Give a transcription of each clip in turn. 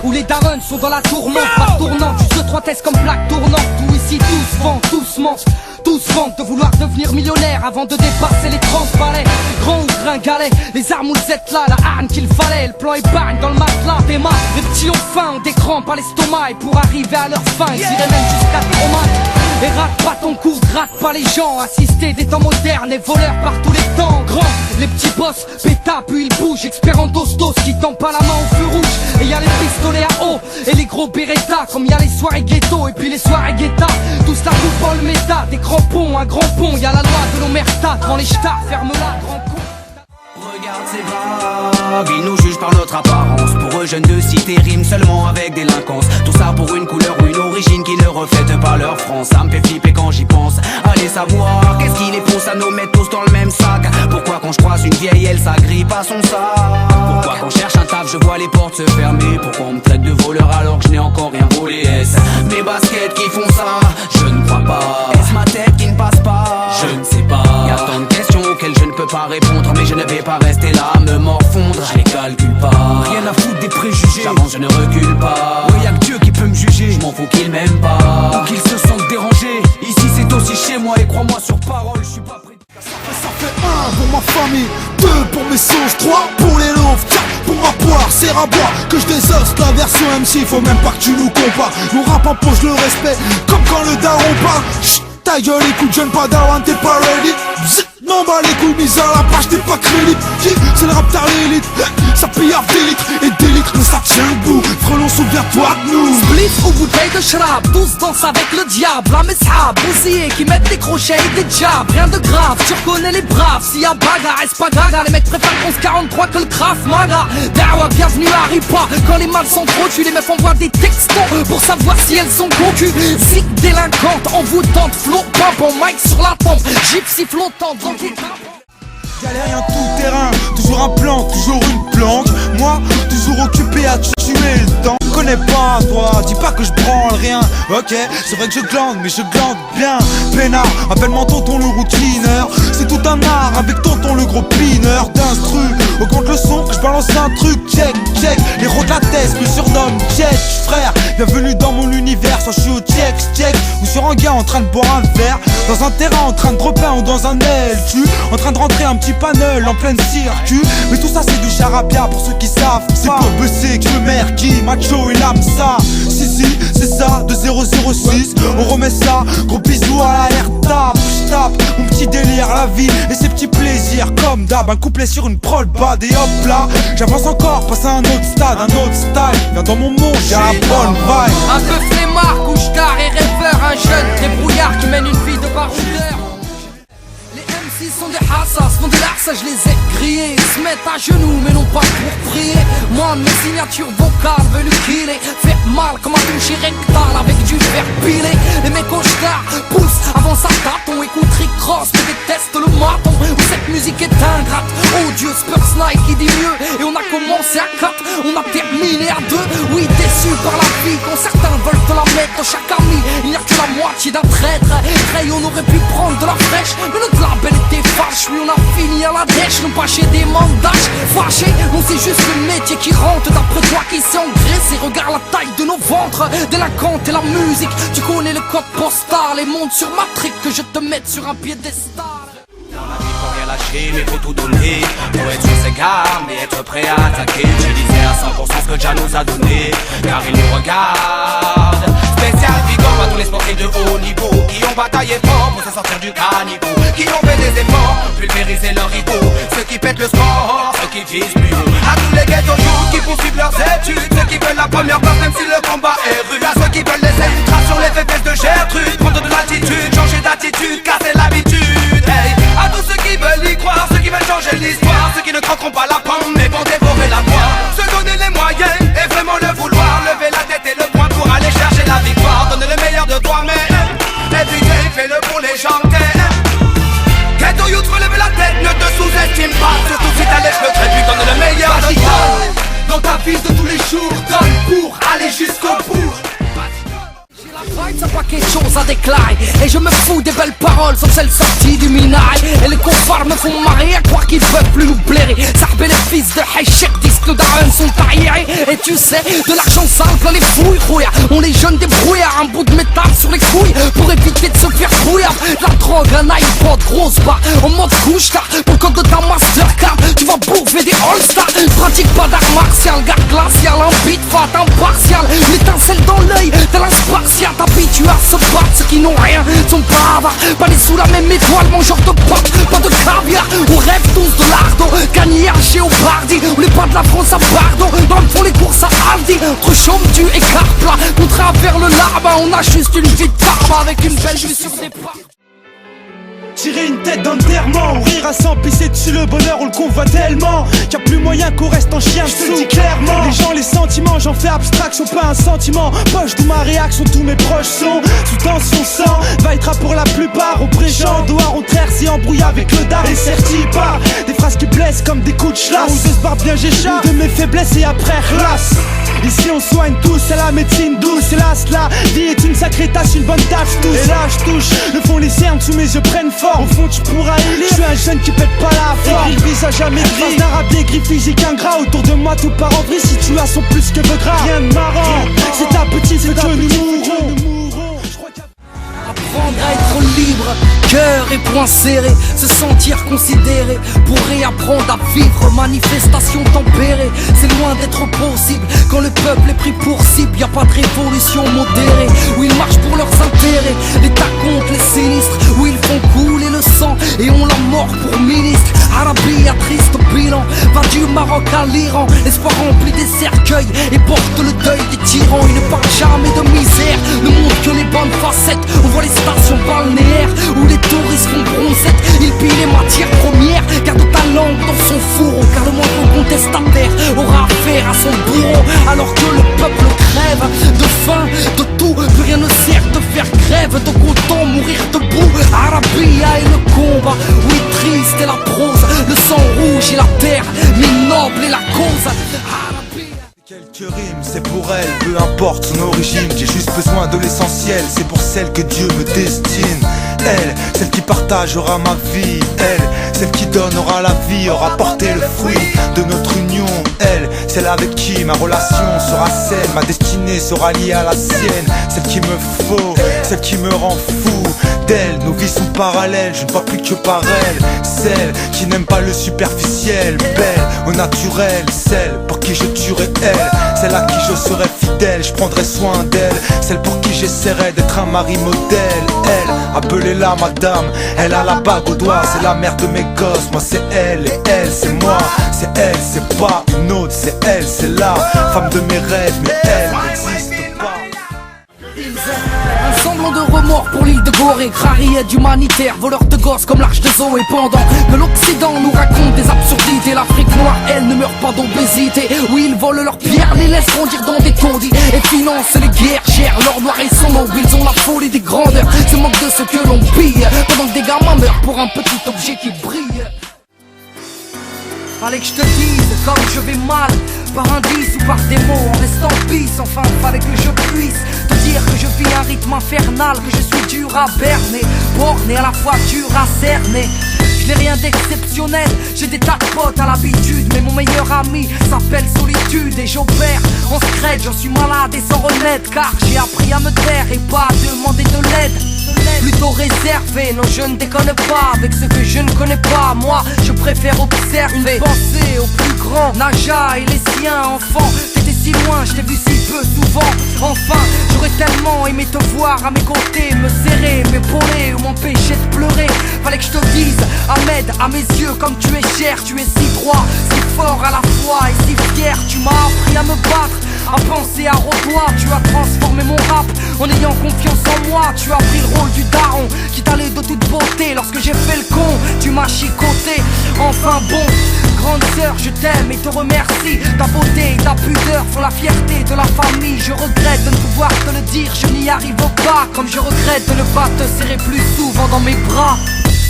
où les darons sont dans la tourmente. Par tournante, juste 3 tests comme plaque tournante. Où ici tous vendent, tous mangent, tous vendent de vouloir devenir millionnaire avant de dépasser les 30 balais. Grand ou gringalet, les armes ou le Z-là, la hargne qu'il fallait. Le plan épargne dans le matelas, des mains. Les petits ont faim, ont des crampes à l'estomac. Et pour arriver à leur fin, ils iraient même jusqu'à trauma. Et rate pas ton coup, gratte pas les gens. Assistés des temps modernes et voleurs par tous les temps. Grand, les petits boss, péta puis ils bougent. Expert en dos qui tend pas la main au feu rouge. Et y a les pistolets à eau et les gros Beretta. Comme y a les soirées ghetto et puis les soirées guetta. Tous la bouffe dans le méta, des crampons, un grand pont. Y a la loi de l'omerta, devant les stars, ferme-la, grand con. Regarde ces braves, ils nous jugent par notre apparence. Pour eux jeunes de cité riment seulement avec délinquance. Tout ça pour une couleur ou une origine qui ne reflète pas leur France. Ça me fait flipper quand j'y pense. Allez savoir, qu'est-ce qui les pousse à nous mettre tous dans le même sac? Pourquoi quand je croise une vieille elle s'agrippe à son sac? Pourquoi quand je cherche un taf je vois les portes se fermer? Pourquoi on me traite de voleur alors que je n'ai encore rien volé? Est-ce mes baskets qui font ça? Je ne crois pas. Est-ce ma tête qui ne passe pas? Je ne sais pas. Y'a tant de questions auxquelles je ne peux pas répondre. Mais je ne vais pas rester là à me morfondre. Je les calcule pas. Rien à foutre des préjugés. J'avance, je ne recule pas. Ouais, y'a que Dieu qui peut me juger. Je m'en fous qu'il m'aime pas ou qu'il se sente dérangé. Ici c'est aussi chez moi et crois-moi sur parole, je suis pas prêt. Ça fait 1 pour ma famille, 2 pour mes sauces, 3 pour les loaves, 4 pour ma poire, c'est à boire que je désosse la version MC, faut même pas que tu nous compares. Mon rap impose le respect, comme quand le daron parle. Chut, ta gueule, écoute jeune padawan, t'es pas ready. Bzz, m'en bats les couilles, mise à la page, t'es pas crédit. C'est le rap t'as l'élite, ça pille à des litres et des litres, mais ça tient debout. Frelon, souviens-toi de nous. Spliff ou bouteille de shrab, tous dansent avec le diable. La meshab, bousillés qui mettent des crochets et des jabs. Rien de grave, tu reconnais les braves. S'il y a bagarre, est-ce pas gaga? Les mecs préfèrent 1143 que le Krav Maga. Dawa, bienvenue à Ripa. Quand les mâles sont trop tués, les meufs envoient des textos pour savoir si elles sont concues. Zik délinquante, envoûtante, flot, pump en mic sur la pompe. Gypsy flottante dans tes Galérien tout terrain, toujours un plan, toujours une planque. Moi, toujours occupé à tuer le temps. Connais pas toi, dis pas que je branle rien. Ok, c'est vrai que je glande, mais je glande bien. Peinard, appelle-moi tonton le routineur. C'est tout un art avec tonton le gros pineur. D'instru, augmente le son que je balance un truc. Check, check, les héros de la thèse me surnomment check. Frère, bienvenue dans mon univers. Soit je suis au check, check, ou sur un gars en train de boire un verre. Dans un terrain en train de dropper ou dans un LQ. En train de rentrer un petit panel en pleine circuit. Mais tout ça c'est du charabia pour ceux qui savent. C'est pour bosser que je me merquille, macho et l'AMSA. Si, c'est ça, de 006. On remet ça, gros bisous à la tape. J'tape mon petit délire, la vie et ses petits plaisirs. Comme d'hab, un couplet sur une prod bad. Et hop là, j'avance encore, passe à un autre stade, un autre style. Viens dans mon monde, j'ai la bonne vibe. un peu flemmard, couche-tard et rêveur. Un jeune débrouillard qui mène une vie de baroudeur. Les MC sont des hassas, font de l'arsa, je les ai grillés. Ils se mettent à genoux mais non pas pour prier. Moi mes signatures vocales veulent killer. Faire mal comme un toucher rectal avec du fer pilé. Les mecs au star poussent avant ça tâton. Écoute Rick Ross mais déteste le maton. Où cette musique est ingrate. Oh Dieu, Spurs Night qui dit mieux. Et on a commencé à 4, on a terminé à 2. Oui, déçu par la vie quand certains veulent te la mettre. Chaque ami, il n'y a que la moitié d'un traître. Ray, on aurait pu prendre de la fraîche, mais notre label était fâche. Oui, on a fini à la dèche, non pas chez des mandages. Fâché, non c'est juste le métier qui rentre. D'après toi qui s'est engraissé, regarde la taille de nos ventres. Délinquante et la musique, tu connais le code postal. Et monte sur ma trick que je te mette sur un piédestal. Dans la vie faut rien lâcher mais faut tout donner. Pour être sur ses gardes et être prêt à attaquer. Utiliser à 100% ce que Jah nous a donné, car il nous regarde. Spécial Vigor à tous les sportifs de haut niveau qui ont bataillé fort pour se sortir du caniveau, qui ont fait des efforts, pulvériser leur ego. Ceux qui pètent le sport, ceux qui visent plus haut. À tous les ghetto youths qui poursuivent leurs études, ceux qui veulent la première place même si le combat est rude. À ceux qui veulent laisser une trace sur les fesses de Gertrude, prendre de l'attitude, changer d'attitude, casser l'habitude. Hey, à tous ceux qui veulent y croire, ceux qui veulent changer l'histoire, ceux qui ne craqueront pas la pomme mais vont dévorer la poire. Se donner les moyens et vraiment le vouloir, lever la tête et le poing pour aller chercher la victoire. Donne le meilleur de toi-même, everyday fais-le pour les gens que t'aimes. Ghetto youth, relève la tête, ne te sous-estime pas. Surtout si t'as les cheveux très puis donne le meilleur de toi. Dans ta vie de tous les jours, donne pour aller jusqu'au bout. J'ai la vibe, ça paquet de choses à déclarer. Et je me fous des belles paroles, sauf celles sorties du minail. Et les conforts me font marrer à croire qu'ils peuvent plus nous blairer. Sarbe les fils de Hachek disent que nos darons sont arriérés. Et tu sais, de l'argent sale plein les fouilles, rouillard. On les jeunes débrouillards, un bout de métal sur les couilles pour éviter de se faire fouillard. La drogue, un iPod, grosse barre, en mode couche tard. Pour le code de ta Mastercard, tu vas bouffer des All-Stars. Pratique pas d'art martial, garde glacial, un beat fat, impartial. L'étincelle dans l'œil, tel un spartiate. Habitué à se battre, ceux qui n'ont rien sont bavards. Pas les sous la même étoile, mangeurs de pâtes, pas de caviar. On rêve tous de l'ardo, Cagnard, Géopardi. On est pas de la France à Bardot, dans le fond les courses à Aldi. Entre chaume-tu et carplat, on travers le larbin. On a juste une vie de barbe avec une belle vue sur des pas. Tirer une tête d'enterrement ou rire à s'empisser dessus le bonheur, on le convoite tellement qu'il y a plus moyen qu'on reste en chien, je te le dis clairement. Les gens, les sentiments, j'en fais abstraction, pas un sentiment. Poche d'où ma réaction, tous mes proches sont sous tension sang. Va-être pour la plupart, au préchant, dehors on traire si embrouille avec le dard. Et certi par des phrases qui blessent comme des coups de chlasse. Ou de se barre bien j'échappe de mes faiblesses et après relasse. Ici on soigne tous, c'est la médecine douce. Hélas la vie est une sacrée tâche, une bonne tâche tous. Et là je touche, le fond les cernes sous mes yeux prennent forme. Au fond tu pourras élire, je suis un jeune qui pète pas la forme. Le visage à mes gris, d'arabe gris physique ingrat. Autour de moi tout part en vrille, situations plus que de gras. Rien de marrant, c'est ta petite, c'est que nous mourrons. Apprendre à être libre, cœur et poing serré, se sentir considéré pour réapprendre à vivre. Manifestation tempérée, c'est loin d'être possible quand le peuple est pris pour cible. Y a pas de révolution modérée où ils marchent pour leurs intérêts. L'État contre les sinistres, où ils font couler le sang et ont la mort pour ministre. Arabie à triste bilan, va du Maroc à l'Iran. L'espoir remplit des cercueils et porte le deuil des tyrans. Ils ne parlent jamais de misère, ne montrent que les bonnes facettes. On voit les stations balnéaires où les touristes font bronzette. Ils pillent les matières premières, garde ta langue dans son fourreau. Car le moindre contestataire aura affaire à son bourreau. Alors que le peuple crève de faim, de tout, plus rien ne sert de faire grève. Donc autant mourir debout. Arabia et le combat, oui triste est la prose. Le sang rouge et la terre, mais noble est la cause. Arabia. Quelques rimes, c'est pour elle, peu importe son origine. J'ai juste besoin de l'essentiel, c'est pour celle que Dieu me destine. Elle, celle qui partagera ma vie. Elle, celle qui donnera la vie, aura porté le fruit de notre union. Elle, celle avec qui ma relation sera saine. Ma destinée sera liée à la sienne. Celle qui me faut, celle qui me rend fou. D'elle, nos vies sont parallèles, je ne vois plus que par elle. Celle qui n'aime pas le superficiel, belle au naturel. Celle pour qui je tuerai elle, celle à qui je serai fidèle, je prendrai soin d'elle. Celle pour qui j'essaierai d'être un mari modèle. Elle, appelez-la madame, elle a la bague au doigt. C'est la mère de mes gosses, moi c'est elle. Et elle, c'est moi, c'est elle, c'est pas une autre. C'est elle, c'est la femme de mes rêves. Mais elle n'existe pas. Un semblant de remords pour l'île de Gorée. Crariette humanitaire, voleur de gosses comme l'arche de Zoé. Pendant que l'Occident nous raconte des absurdités, l'Afrique noire, elle, ne meurt pas d'obésité. Oui, ils volent leurs pierres, les laissent grandir dans des taudis et financent les guerres, gèrent l'or noir et son ombre. Ils ont la folie des grandeurs, se moquent de ce que l'on pille, pendant que des gamins meurent pour un petit objet qui brille. Fallait que je te dise comme je vais mal, par indice ou par des mots, en restant pisse. Enfin fallait que je puisse te dire que je vis un rythme infernal, que je suis dur à berner, borné à la fois dur à cerner. Je n'ai rien d'exceptionnel, j'ai des tas de potes à l'habitude, mais mon meilleur ami s'appelle solitude. Et j'opère en secret, j'en suis malade et sans renaître, car j'ai appris à me taire et pas à demander de l'aide. Plutôt réservé, non je ne déconne pas avec ce que je ne connais pas. Moi je préfère observer, penser aux plus grands, Naja et les siens. Enfant, t'étais si loin, je t'ai vu si peu souvent. Enfin, j'aurais tellement aimé te voir à mes côtés, me serrer, m'épauler ou m'empêcher de pleurer. Fallait que je te dise, Ahmed, à mes yeux comme tu es cher. Tu es si droit, si fort à la fois et si fier. Tu m'as appris à me battre, à penser à Rodois. Tu as transformé mon rap en ayant confiance en moi. Tu as pris le rôle du daron qui t'allait de toute beauté. Lorsque j'ai fait le con, tu m'as chicoté. Enfin bon, grande sœur, je t'aime et te remercie. Ta beauté et ta pudeur font la fierté de la famille. Je regrette de ne pouvoir te le dire, je n'y arrive pas. Comme je regrette de ne pas te serrer plus souvent dans mes bras.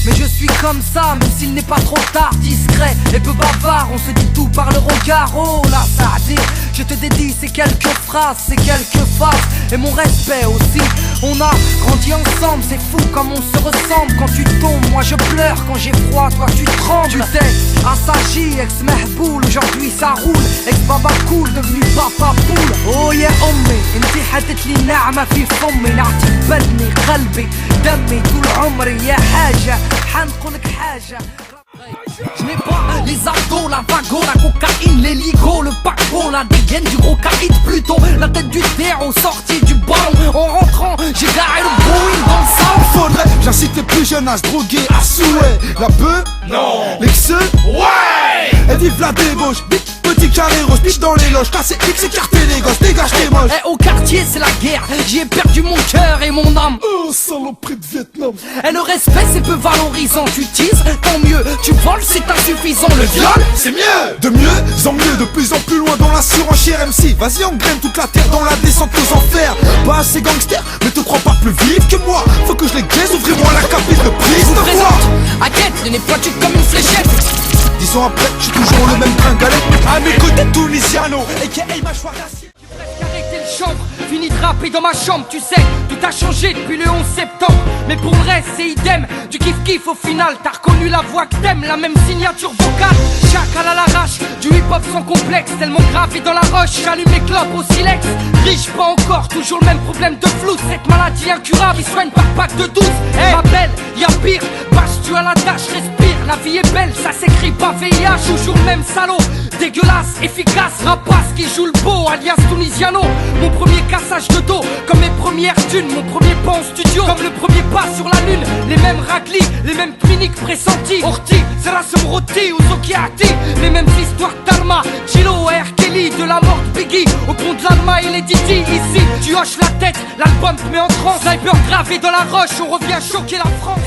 Mais je suis comme ça, même s'il n'est pas trop tard. Discret et peu bavard, on se dit tout par le regard. Oh là ça a dit, Je te dédie ces quelques phrases, ces quelques phases et mon respect aussi. On a grandi ensemble, c'est fou comme on se ressemble. Quand tu tombes, moi je pleure, quand j'ai froid, toi tu trembles. Tu t'es assagi, ex-mehboul, aujourd'hui ça roule. Ex-baba cool, devenu papa poule. Oh yeah أمي انتي حدتلي نعمة في فمي. نعتي بدني قلبي دمي طول عمري يا حاجة حنقولك حاجة. Je n'ai pas les abdos, la vago, la cocaïne, les ligos, le paquebot, la dégaine du gros caïd, plutôt la tête du terreau, sortie du ballon. En rentrant, j'ai garé le Boeing dans le salon. Faudrait, j'incite les plus jeunes à se droguer à souhait. La peu, non. L'ex, ouais. Et vive la débauche, petit carré rose, piche dans les loges, cassé X, écarté les gosses, dégage tes moches. Eh, au quartier c'est la guerre, j'y ai perdu mon cœur et mon âme. Oh, saloperie de Vietnam. Et le respect c'est peu valorisant, tu teases, tant mieux. Tu voles c'est insuffisant, le viol c'est mieux. De mieux en mieux, de plus en plus loin dans la surenchère MC. Vas-y on graine toute la terre dans la descente aux enfers. Pas assez gangster, mais te crois pas plus vite que moi. Faut que je les gaise, ouvrez-moi la cabine de prise de voix. Aguette, le nez pointu comme une fléchette. 10 ans après, je suis toujours le même gringalet. À mes côtés Tunisiano, a.k.a. mâchoire d'acier. Arrêtez le chambre, fini de rapper dans ma chambre, tu sais, tout a changé depuis le 11 septembre. Mais pour le reste c'est idem, du kiff-kiff au final. T'as reconnu la voix que t'aimes, la même signature vocale. Chacal à l'arrache, du hip-hop sans complexe. Tellement gravé dans la roche, j'allume mes clopes au silex. Riche pas encore, toujours le même problème de flou. Cette maladie incurable, ils soignent par pack de 12. Hey, ma belle, y'a pire, bâche-tu à la tâche, respire. La vie est belle, ça s'écrit pas VIH. Toujours le même salaud, dégueulasse, efficace. Rapace qui joue le beau, alias Tunisiano. Mon premier cassage de dos, comme mes premières thunes. Mon premier pas en studio, comme le premier pas sur la lune. Les mêmes raclis, les mêmes cliniques pressenties. Orti, Serasum Roti ou Zokiati. Les mêmes histoires d'Alma, Chilo et R. Kelly. De la mort de Biggie, au pont de l'Alma et les Didi. Ici, tu hoches la tête, l'album te met en transe. Sniper gravé dans la roche, on revient choquer la France.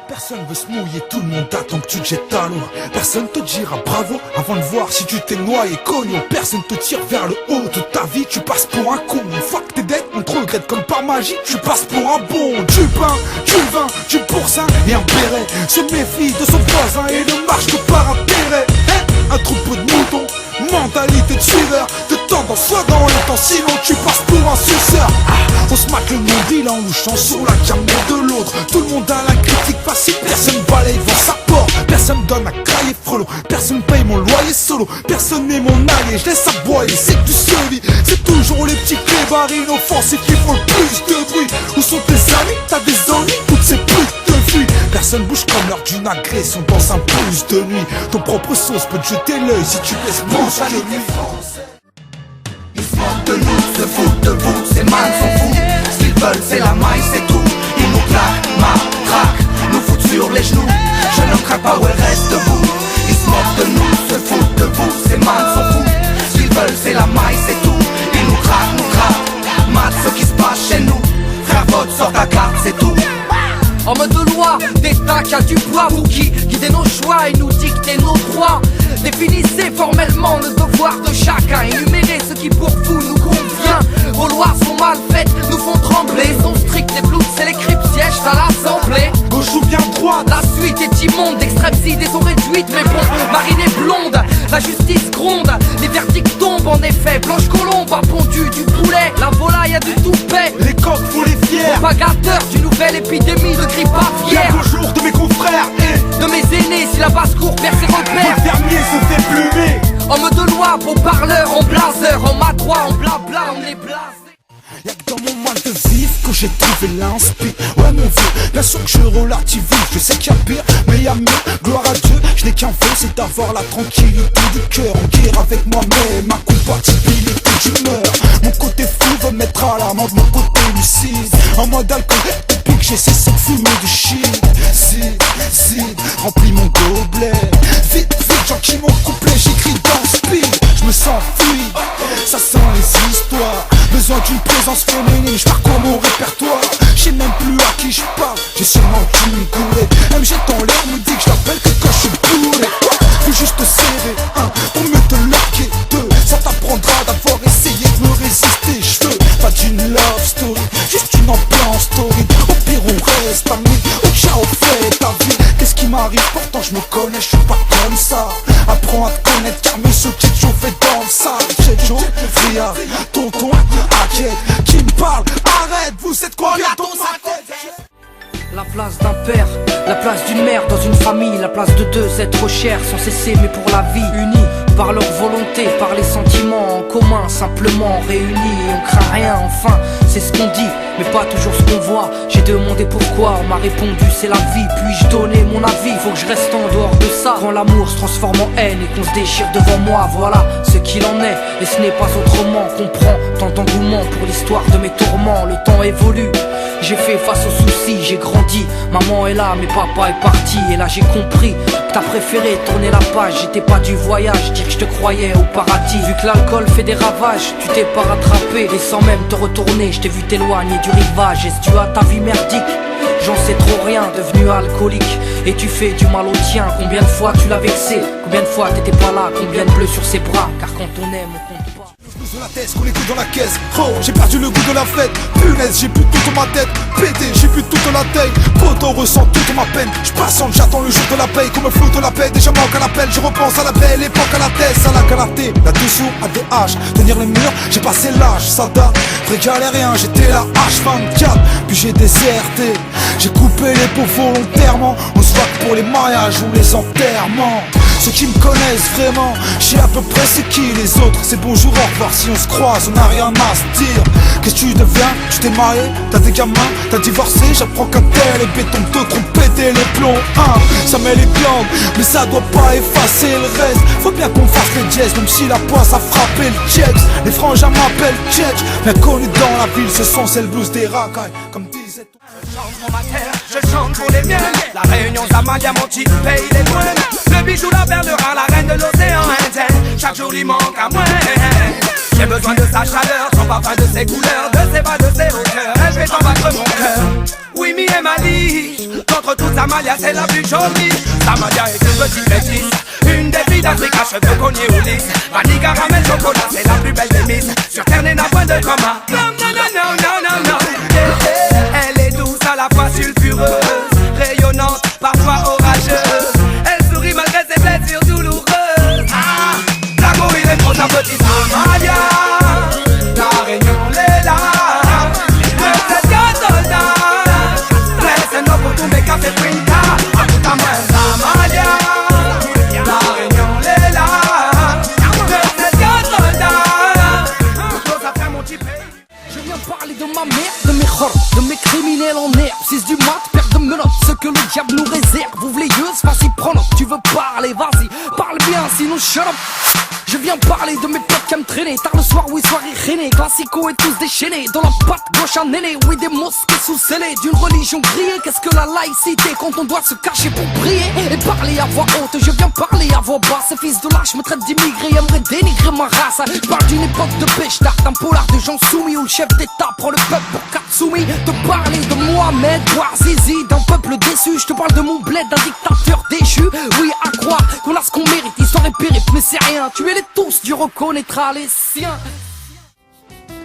Personne veut se mouiller, tout le monde attend que tu te jettes à l'eau. Personne te dira bravo avant de voir si tu t'es noyé, cognon. Personne te tire vers le haut, toute ta vie tu passes pour un con. Une fois que t'es dead, on te regrette comme par magie, tu passes pour un bon. Du pain, du vin, du pourcin et un béret. Se méfie de son voisin et ne marche que par intérêt. Un troupeau de moutons, mentalité de suiveur. De tendance soit dans le temps, sinon tu passes pour un suceur. On se mate le nombril en louchant sur la caméra de l'autre. Tout le monde a la critique facile, personne balaye devant sa porte. Personne donne à cahier frelot, personne paye mon loyer solo. Personne n'est mon allié, je laisse aboyer, c'est que du survie. C'est toujours les petits clébards inoffensifs qui font le plus de bruit. Où sont tes amis, t'as des ennuis, toutes ces putes te fuient. Personne bouge comme l'heure d'une agression dans un bus de nuit. Ton propre sauce peut te jeter l'œil si tu laisses manger les nuits. Ils se moquent de nous, se foutent de vous, ces man s'en foutent. Ce qu'ils veulent c'est la maille, c'est tout. Ils nous claquent, matraquent, nous foutent sur les genoux. Je ne crains pas où elle reste debout. Ils se moquent de nous, se foutent de vous, ces man s'en foutent. Ce qu'ils veulent c'est la maille, c'est tout. Ils nous craquent, mat ce qui se passe chez nous. Frère vote, sort ta carte, c'est tout. En mode de loi, d'État qui a du poids, vous qui guidez nos choix et nous dictez nos droits. Définissez formellement le devoir de chacun, énumérez ce qui pour vous nous convient. Vos lois sont mal faites, nous font trembler, sont strictes, les blouses et les cryptes siègent à l'assemblée. Gauche ou bien droite, la suite est immonde, d'extrêmes idées sont réduites, mais bon, Marine est blonde, la justice gronde, les verdicts tombent en effet. Blanche Colombe a pondu du poulet, la volaille a du toupet. les coqs font les fiers. Propagateur d'une nouvelle épidémie de grippe aviaire. Bien bonjour de mes confrères et De mes aînés, si la basse-cour perd ses repères. le fermier se fait plumer. En mode de loi, beau parleur, en blazer, en matrois, en blabla, on est blasé. Y'a que dans mon mal de vivre que j'ai trouvé l'inspi. Ouais mon vieux, bien sûr que je relativise. Je sais qu'il y a pire, mais y a mieux. Gloire à Dieu, je n'ai qu'un vœu, c'est d'avoir la tranquillité du cœur. En guerre avec moi-même, ma compatibilité d'humeur. Mon côté fou veut mettre à l'amende mon côté lucide. En mode alcool, depuis que j'ai cessé de fumer du shit. Si, remplis mon gobelet. Vite, j'enquille mon couplet, j'écris dans speed. Je me sens fluide, ça sent les histoires. Besoin d'une présence féminine, je parcours mon répertoire. Je sais même plus à qui je parle, j'ai seulement qu'une goulée. MG dans l'air me dit que je l'appelle que quand je suis bourré. Faut juste serrer, pour mieux te larguer. Deux, ça t'apprendra d'avoir essayé de me résister. Je veux pas d'une love story, juste une ambiance story. Au pire on reste amis, au ciao fais ta vie. Qu'est-ce qui m'arrive, pourtant je me connais, je suis pas comme ça. Apprends à te connaître car mes sauts j'ai toujours fait dans le sale. J'ai La place d'un père, la place d'une mère dans une famille, la place de deux êtres chers sans cesser mais pour la vie, unis par leur volonté, par les sentiments en commun, simplement réunis et on craint rien, enfin c'est ce qu'on dit, mais pas toujours ce qu'on voit. J'ai demandé pourquoi, on m'a répondu c'est la vie, puis-je donner mon avis, faut que je reste en dehors de ça. Quand l'amour se transforme en haine et qu'on se déchire devant moi, voilà ce qu'il en est, et ce n'est pas autrement. Comprends tant d'engouement pour l'histoire de mes tourments, le temps évolue. J'ai fait face aux soucis, j'ai grandi, maman est là, mais papa est parti. Et là j'ai compris que t'as préféré tourner la page. J'étais pas du voyage, dire que je te croyais au paradis. Vu que l'alcool fait des ravages, tu t'es pas rattrapé. Et sans même te retourner, je t'ai vu t'éloigner du rivage. Est-ce dû à ta vie merdique? J'en sais trop rien, devenu alcoolique. Et tu fais du mal au tien, combien de fois tu l'as vexé? Combien de fois t'étais pas là, combien de bleus sur ses bras? Car quand on aime, on compte pas. Sur la tête, qu'on les coups dans la caisse. Oh, j'ai perdu le goût de la fête. Punaise, j'ai plus tout dans ma tête. Pété, j'ai plus tout dans la tête. Poto ressent toute ma peine. J'passante, j'attends le jour de la paye. Comme un flou de la paix, déjà manque à l'appel. Je repense à la belle époque, à la tête, à la calaté. Là-dessous, à des haches. Tenir les murs, j'ai passé l'âge. Ça date, vrai galérien, j'étais là H24. Puis j'ai déserté. J'ai coupé les pots volontairement. On se voit que pour les mariages ou les enterrements. Ceux qui me connaissent vraiment, je sais à peu près c'est qui. Les autres, c'est bonjour, au revoir. Si on se croise, on n'a rien à se dire. Qu'est-ce que tu deviens? Tu t'es marié, t'as des gamins, t'as divorcé. J'apprends qu'un tel est béton, d'autres ont pété les plombs. Ça met les glandes, mais ça doit pas effacer le reste. Faut bien qu'on fasse les jazz, même si la poisse a frappé le checks. Les frangins m'appellent Check. Bien connu dans la ville, ce sont celles blues des racailles. Comme disait ton... Je chante pour ma terre, je chante pour les miens. La Réunion, Samaria, mon petit pays, les douanes. Le bijou, la perle rare, la reine de l'océan Indien. Chaque jour il manque à moi. J'ai besoin de sa chaleur, son parfum, de ses couleurs, de ses bas, de ses hauteurs. Elle fait en battre mon cœur. Oui, mi et Mali, contre toute Samaria, c'est la plus jolie. Samaria est une petite bêtise, une des filles d'Afrique à cheveux cognés au lys. Vanille, caramel, chocolat, c'est la plus belle des mises. Sur terre n'est point de coma. Non, non, non, non, non, non, non. Elle est douce à la fois sulfureuse, rayonnante, parfois orageuse. Elle sourit malgré ses blessures douloureuses. La gorille est trop sa petite Samaria. La Réunion l'est là. Le set soldat. Laisse un pour tous mes cafés Trinta. A tout à moi Samaria. La Réunion l'est là. Le set soldat. Toujours ça fait mon petit pays. Je viens parler de ma mère, de mes horreurs, de mes criminels en herbe. 6 du mat, paire de menottes, ce que le diable nous réserve. Ouvre les yeux, vas-y, prends note. Tu veux parler, vas-y, parle bien, sinon shut up. Je viens parler de mes potes qui aiment traîner tard le soir, oui, soirée rainée. Classico et tous déchaînés, dans la patte gauche un aîné. Oui, des mosquées sous-scellées, d'une religion grillée. Qu'est-ce que la laïcité quand on doit se cacher pour prier et parler à voix haute? Je viens parler à voix basse. Ces fils de lâche me traitent d'immigré, aimeraient dénigrer ma race. Je parle d'une époque de pêche d'art, d'un polar de gens soumis où le chef d'état prend le peuple pour Katsumi. De parler de Mohamed Bouazizi, d'un peuple déçu. Je te parle de mon bled, d'un dictateur déchu. Oui, à croire qu'on a ce qu'on mérite, histoire et périple, mais c'est rien. Tuez-les tous, Dieu reconnaîtra les siens.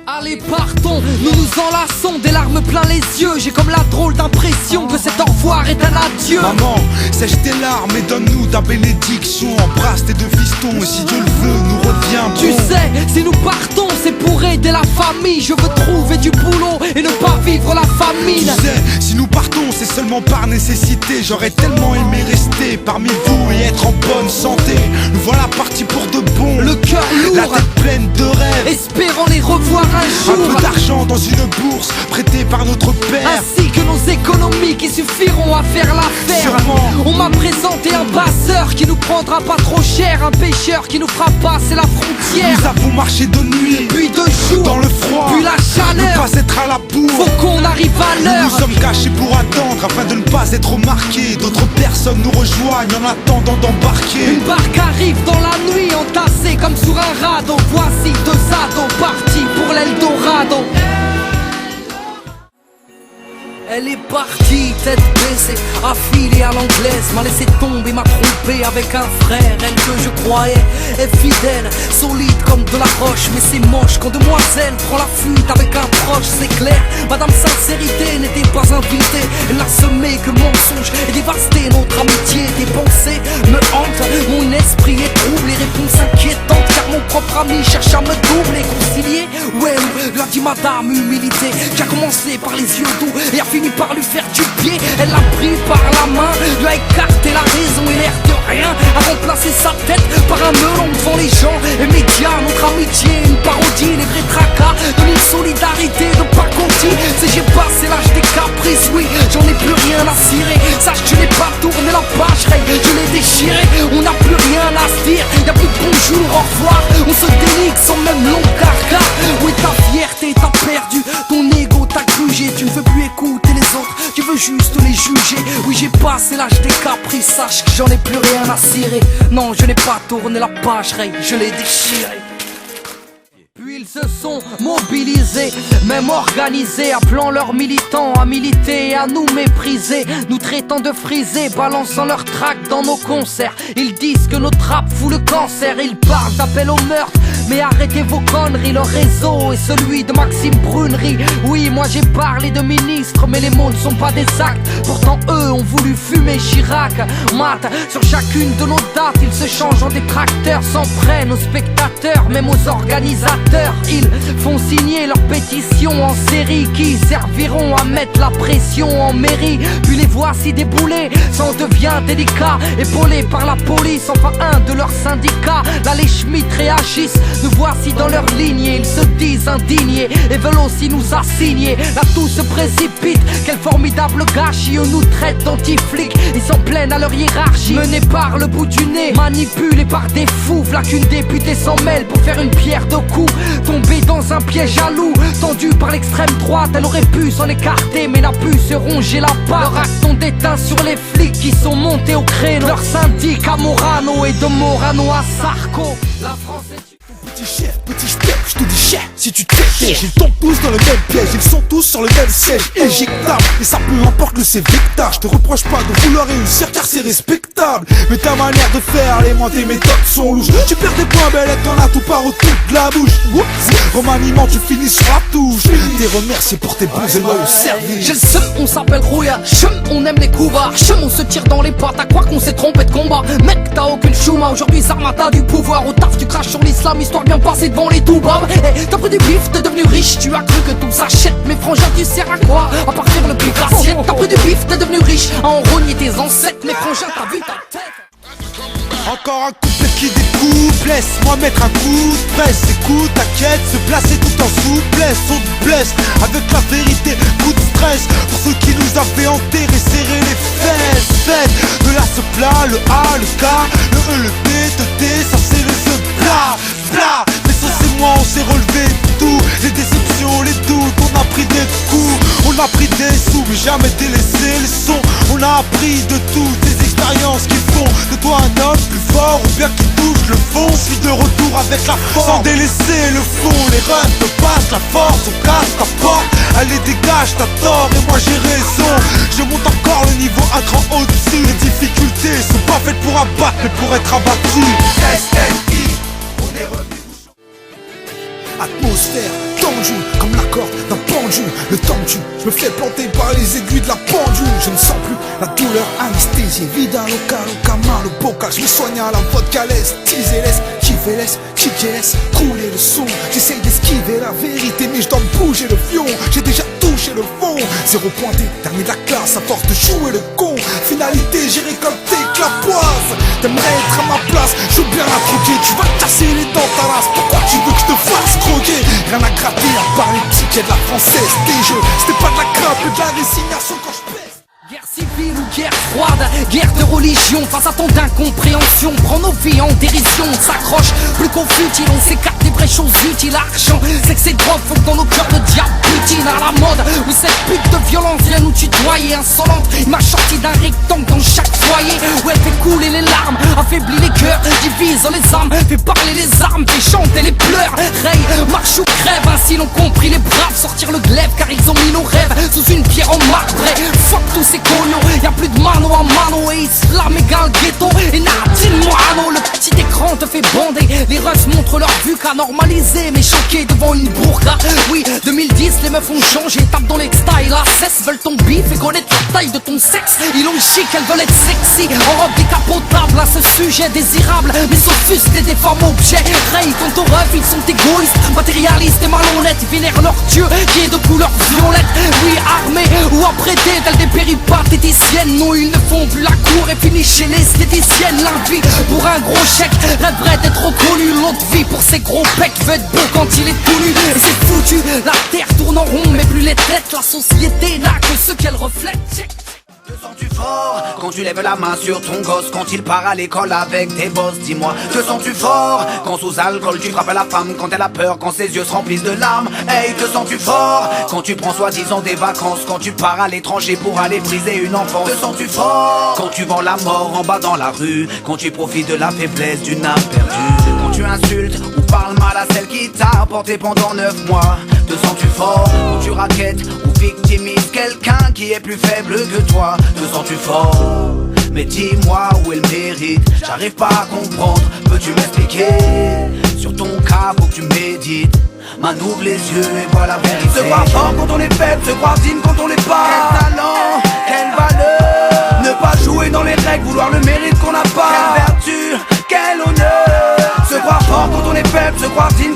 Allez partons, nous nous enlaçons, des larmes plein les yeux. J'ai comme la drôle d'impression que cet au revoir est un adieu. Maman, sèche tes larmes et donne-nous ta bénédiction. Embrasse tes deux fistons et si Dieu le veut, nous reviendrons. Tu sais, si nous partons, c'est pour aider la famille. Je veux trouver du boulot et ne pas vivre la famine. Tu sais, si nous partons, c'est seulement par nécessité. J'aurais tellement aimé rester parmi vous et être en bonne santé. Nous voilà partis pour de bon, le cœur lourd, la tête pleine de rêves, espérant les revoir un jour. Un peu d'argent dans une bourse prêtée par notre père, ainsi que nos économies qui suffiront à faire l'affaire. Sûrement. On m'a présenté un passeur qui nous prendra pas trop cher, un pêcheur qui nous fera passer la frontière. Nous avons marché de nuit, puis de jour, dans le froid, puis la chaleur, ne pas être à la bourre. Faut qu'on arrive à l'heure. Nous sommes cachés pour attendre afin de ne pas être remarqués. D'autres personnes nous rejoignent en attendant d'embarquer. Une barque arrive dans la nuit, entassée comme sur un radeau. Voici 2 ados partis pour l'Eldorado. Elle est partie, tête baissée, affilée à l'anglaise. M'a laissé tomber, m'a trompé avec un frère. Elle que je croyais est fidèle, solide comme de la roche. Mais c'est moche quand demoiselle prend la fuite avec un proche, c'est clair. Madame Sincérité n'était pas invitée. Elle n'a semé que mensonge et dévasté notre amitié. Des pensées me hantent, mon esprit est trouble. Les réponses inquiétantes car mon propre ami cherche à me doubler, concilier. Ouais, lui a dit madame humilité, qui a commencé par les yeux doux et a fini par lui faire du pied. Elle l'a pris par la main, lui a écarté la raison et l'air de rien, a remplacé sa tête par un melon devant les gens et médias. Notre amitié, une parodie, les vrais tracas de l'insolidarité de pacotille. C'est j'ai passé l'âge des caprices, oui, j'en ai plus rien à cirer. Sache que je n'ai pas tourné la page, je l'ai déchiré. On n'a plus rien à se dire, y'a plus de bonjour, au revoir. On se dénique sans même long carcar. Oui, ta fierté t'as perdu, ton ego t'a grugé. Tu ne veux plus écouter les autres, tu veux juste les juger. Oui, j'ai passé l'âge des caprices, sache que j'en ai plus rien à cirer. Non, je n'ai pas tourné la page, je l'ai déchiré. Puis ils se sont mobilisés, même organisés, appelant leurs militants à militer et à nous mépriser, nous traitant de frisés, balançant leurs tracts dans nos concerts. Ils disent que notre rap fout le cancer, ils parlent d'appel au meurtre, mais arrêtez vos conneries, leur réseau est celui de Maxime Brunerie. Oui, moi j'ai parlé de ministres, mais les mots ne sont pas des actes. Pourtant eux ont voulu fumer Chirac, Matt. Sur chacune de nos dates, ils se changent en détracteurs, s'en prennent aux spectateurs, même aux organisateurs. Ils font signer leurs pétitions en série qui serviront à mettre la pression en mairie. Puis les voici déboulés, ça en devient délicat, épaulés par la police, enfin un de leurs syndicats. Là les Schmitt réagissent, nous voici dans leur lignée. Ils se disent indignés et veulent aussi nous assigner. Là tout se précipite, quel formidable gâchis. On nous traite d'anti-flics, ils s'en plaignent à leur hiérarchie. Menés par le bout du nez, manipulés par des fous. V'là qu'une députée s'en mêle pour faire une pierre de coups. Tombée dans un piège à loup, tendue par l'extrême droite, elle aurait pu s'en écarter mais n'a pu se ronger la patte. Leurs actes ont déteint sur les flics qui sont montés au créneau. Leur syndic à Morano et de Morano à Sarko. La France est... Petit chef, petit chef, je te dis chef, si tu t'étèges, ils tombent tous dans le même piège, ils sont tous sur le même siège, éjectable, et ça peu importe que c'est victime. Je te reproche pas de vouloir réussir car c'est respectable, mais ta manière de faire, les tes méthodes sont louches. Tu perds des points belles et t'en as tout par autour de la bouche. Oups, remaniement, tu finis sur la touche. T'es remercié pour tes bons et loyaux services. J'ai le seum, on s'appelle Rouya, chum, on aime les coups bas, chum, on se tire dans les pattes, à quoi qu'on s'est trompé de combat. Mec, t'as aucune chouma, aujourd'hui Zarma t'as du pouvoir, au taf tu craches sur l'islam, histoire bien passée devant les toubabs. Hey, t'as pris du bif, t'es devenu riche, tu as cru que tout s'achète, mais frangin tu sers à quoi? À part faire le pic assiette. T'as pris du bif, t'es devenu riche, à en rogner tes ancêtres, mais frangin t'as vu ta tête. Encore un couplet qui découpe, laisse-moi mettre un coup de presse. Écoute, t'inquiète, se placer tout en souplesse. On te blesse avec la vérité, coup de stress. Pour ceux qui nous avaient enterrés, serrer les fesses. Faites de la ce plat, le A, le K, le E, le T, le T, ça c'est le ce bla, bla. Mais ça c'est moi, on s'est relevé tout. Les déceptions, les doutes, on a pris des coups. On a pris des sous, mais jamais délaissé le son. On a appris de tout, des expériences qui font de toi un homme plus fort ou bien qui touche le fond. Suis de retour avec la force, sans délaisser le fond. Les runs te passent la force, on casse ta porte. Allez dégage, t'as tort et moi j'ai raison. Je monte encore le niveau un cran au-dessus. Les difficultés sont pas faites pour abattre mais pour être abattues. SNI, on est revenu. Atmosphère tendue comme la corde d'un pendule. Le tendu, je me fais planter par les aiguilles de la pendule. Je ne sens plus la douleur anesthésiée. Vida local, au camin, le bocal. Je me soigne à la vodka, laisse teaser, laisse kiffer, laisse kicker, laisse couler le son. J'essaye d'esquiver la vérité mais je dois bouger le fion. J'ai déjà touché le fond. Zéro pointé, dernier de la classe, à force de jouer le con. Finalité, j'ai récolté que la poisse. T'aimerais être à ma place, joue bien la croquer. Tu vas te casser les dents ta race. Pourquoi tu veux que je te fasse croquer? Rien à gratter à part les tickets de la française. Des jeux, c'était pas de la crainte mais de la résignation quand je pèse. Guerre civile ou guerre froide, guerre de religion, face à tant d'incompréhension, prend nos vies en dérision, on s'accroche plus qu'au futile, on s'écarte des vraies choses utiles, argent, c'est que ces drogues font que dans nos cœurs de diable butine à la mode, où cette pute de violence vient nous tutoyer, insolente, il m'a sorti d'un rectangle dans chaque foyer, où elle fait couler les larmes, affaiblit les cœurs, divise les âmes, fait parler les armes, fait chanter les pleurs, Ray, marche ou crève, ainsi l'ont compris les braves, sortir le glaive car ils ont mis nos rêves sous une pierre en marbrée, fuck tous ces cognons, y'a plus de mano à mano et islam égale ghetto et Nadine Moano, le petit écran te fait bander, les russes montrent leur vue qu'à Nord normalisé mais choqué devant une burqa. Oui, 2010, les meufs ont changé, tapent dans l'exta et la cesse, veulent ton bif et connaître la taille de ton sexe. Ils ont chic, elles veulent être sexy, en robe décapotable à ce sujet désirable, mais s'offusquent des femmes objets. Ray, quant aux refs, ils sont égoïstes, matérialistes et malhonnêtes, ils vénèrent leur dieu qui est de couleur violette. Oui, armés ou apprêtés, tels des péripates éthiciennes. Non, ils ne font plus la cour et finissent chez l'esthéticienne. La vie pour un gros chèque, rêverait d'être reconnu. L'autre vie pour ses gros pecs veut être beau quand il est tout nu. Et c'est foutu, la terre tourne en rond, mais plus les têtes, la société n'a que ce qu'elle reflète. Te sens-tu fort quand tu lèves la main sur ton gosse, quand il part à l'école avec tes bosses? Dis-moi, te sens-tu fort quand sous alcool tu frappes à la femme, quand elle a peur, quand ses yeux se remplissent de larmes? Hey, te sens-tu fort quand tu prends soi-disant des vacances, quand tu pars à l'étranger pour aller briser une enfance? Te sens-tu fort quand tu vends la mort en bas dans la rue, quand tu profites de la faiblesse d'une âme perdue, quand tu insultes ou parles mal à celle qui t'a porté pendant 9 mois? Te sens-tu fort quand tu raquettes ou victimises quelqu'un qui est plus faible que toi? Te sens-tu fort? Mais dis-moi où est le mérite, j'arrive pas à comprendre, peux-tu m'expliquer? Sur ton cas faut que tu médites, man ouvre les yeux et vois la vérité. Se croire fort quand on est faible, se croire digne quand on l'est pas. Quel talent, quelle valeur, ne pas jouer dans les règles, vouloir le mérite qu'on n'a pas. Quelle vertu, quel honneur, se croire fort quand on est faible, se croire digne